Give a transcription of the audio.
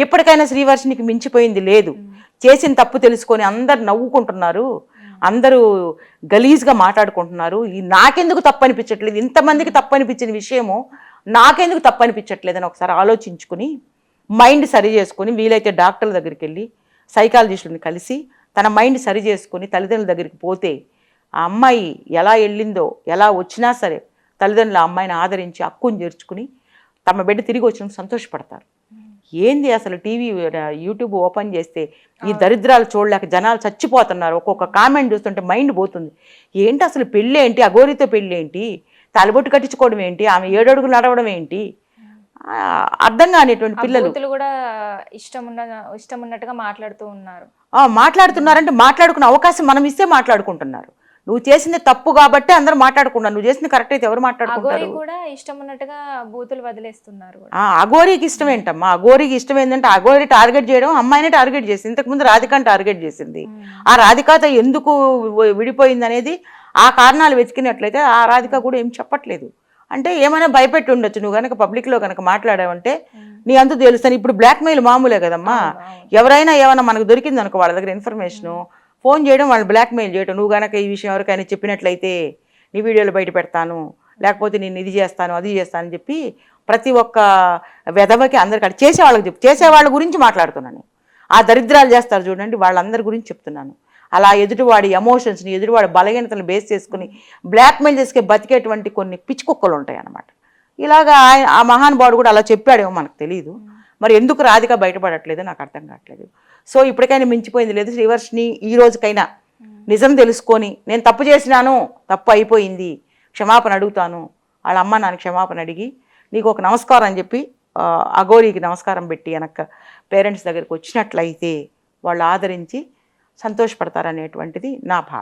ఇప్పటికైనా శ్రీవర్షినికి మించిపోయింది లేదు. చేసిన తప్పు తెలుసుకొని అందరు నవ్వుకుంటున్నారు, అందరూ గలీజ్గా మాట్లాడుకుంటున్నారు. నాకెందుకు తప్పు అనిపించట్లేదు, ఇంతమందికి తప్పు అనిపించిన విషయము నాకెందుకు తప్పు అనిపించట్లేదని ఒకసారి ఆలోచించుకుని మైండ్ సరి చేసుకొని వీలైతే డాక్టర్ల దగ్గరికి వెళ్ళి సైకాలజిస్టుని కలిసి తన మైండ్ సరి చేసుకుని తల్లిదండ్రుల దగ్గరికి పోతే ఆ అమ్మాయి ఎలా వెళ్ళిందో ఎలా వచ్చినా సరే తల్లిదండ్రులు ఆ అమ్మాయిని ఆదరించి హక్కుని చేర్చుకుని తమ బిడ్డ తిరిగి వచ్చినందుకు సంతోషపడతారు. ఏంది అసలు టీవీ యూట్యూబ్ ఓపెన్ చేస్తే ఈ దరిద్రాలు చూడలేక జనాలు చచ్చిపోతున్నారు. ఒక్కొక్క కామెంట్ చూస్తుంటే మైండ్ పోతుంది. ఏంటి అసలు పెళ్ళి ఏంటి, అఘోరితో పెళ్ళి ఏంటి, తలబొట్టు కట్టించుకోవడం ఏంటి, ఆమె 7 అడుగులు నడవడం ఏంటి, అర్థం కానిటువంటి పిల్లలు కూడా ఇష్టం ఉన్నట్టుగా మాట్లాడుతున్నారంటే మాట్లాడుకునే అవకాశం మనం ఇస్తే మాట్లాడుకుంటున్నారు. నువ్వు చేసింది తప్పు కాబట్టి అందరూ మాట్లాడుకున్నారు, నువ్వు చేసింది కరెక్ట్ అయితే ఎవరు మాట్లాడుకుంటారు? ఇష్టం ఉన్నట్టుగా బూతులు వదిలేస్తున్నారు. అఘోరికి ఇష్టం ఏంటమ్మా, అఘోరికి ఇష్టం ఏంటంటే అఘోరి టార్గెట్ చేయడం అమ్మాయినే టార్గెట్ చేసింది, ఇంతకుముందు రాధికని టార్గెట్ చేసింది. ఆ రాధికతో ఎందుకు విడిపోయింది అనేది ఆ కారణాలు వెతికినట్లయితే ఆ రాధిక కూడా ఏం చెప్పట్లేదు. అంటే ఏమైనా భయపెట్టి ఉండొచ్చు, నువ్వు కనుక పబ్లిక్లో కనుక మాట్లాడావంటే నీ అంతు తెలుస్తాను. ఇప్పుడు బ్లాక్మెయిల్ మామూలే కదమ్మా, ఎవరైనా ఏమైనా మనకు దొరికింది అనుకో వాళ్ళ దగ్గర ఇన్ఫర్మేషను ఫోన్ చేయడం, వాళ్ళు బ్లాక్మెయిల్ చేయడం. నువ్వు కనుక ఈ విషయం ఎవరికైనా చెప్పినట్లయితే నీ వీడియోలు బయట పెడతాను, లేకపోతే నేను ఇది చేస్తాను అది చేస్తాను అని చెప్పి ప్రతి ఒక్క వెధవకి అందరికీ చేసేవాళ్ళకి చేసేవాళ్ళ గురించి మాట్లాడుతున్నాను. ఆ దరిద్రాలు చేస్తారు చూడండి వాళ్ళందరి గురించి చెప్తున్నాను. అలా ఎదుటివాడి ఎమోషన్స్ని ఎదుటివాడి బలహీనతలను బేస్ చేసుకుని బ్లాక్మెయిల్ చేసుకే బతికేటువంటి కొన్ని పిచ్చి కుక్కలు ఉంటాయి అన్నమాట. ఇలాగా ఆ మహానుభావుడు కూడా అలా చెప్పాడేమో మనకు తెలియదు. మరి ఎందుకు రాధిక బయటపడట్లేదు నాకు అర్థం కావట్లేదు. సో ఇప్పటికైనా మించిపోయింది లేదు. శ్రీవర్షిని ఈ రోజుకైనా నిజం తెలుసుకొని నేను తప్పు చేసినాను, తప్పు అయిపోయింది, క్షమాపణ అడుగుతాను, వాళ్ళ అమ్మ నాన్న క్షమాపణ అడిగి నీకు ఒక నమస్కారం అని చెప్పి అఘోరికి నమస్కారం పెట్టి వెనక పేరెంట్స్ దగ్గరికి వచ్చినట్లయితే వాళ్ళు ఆదరించి సంతోషపడతారనేటువంటిది నా భావం.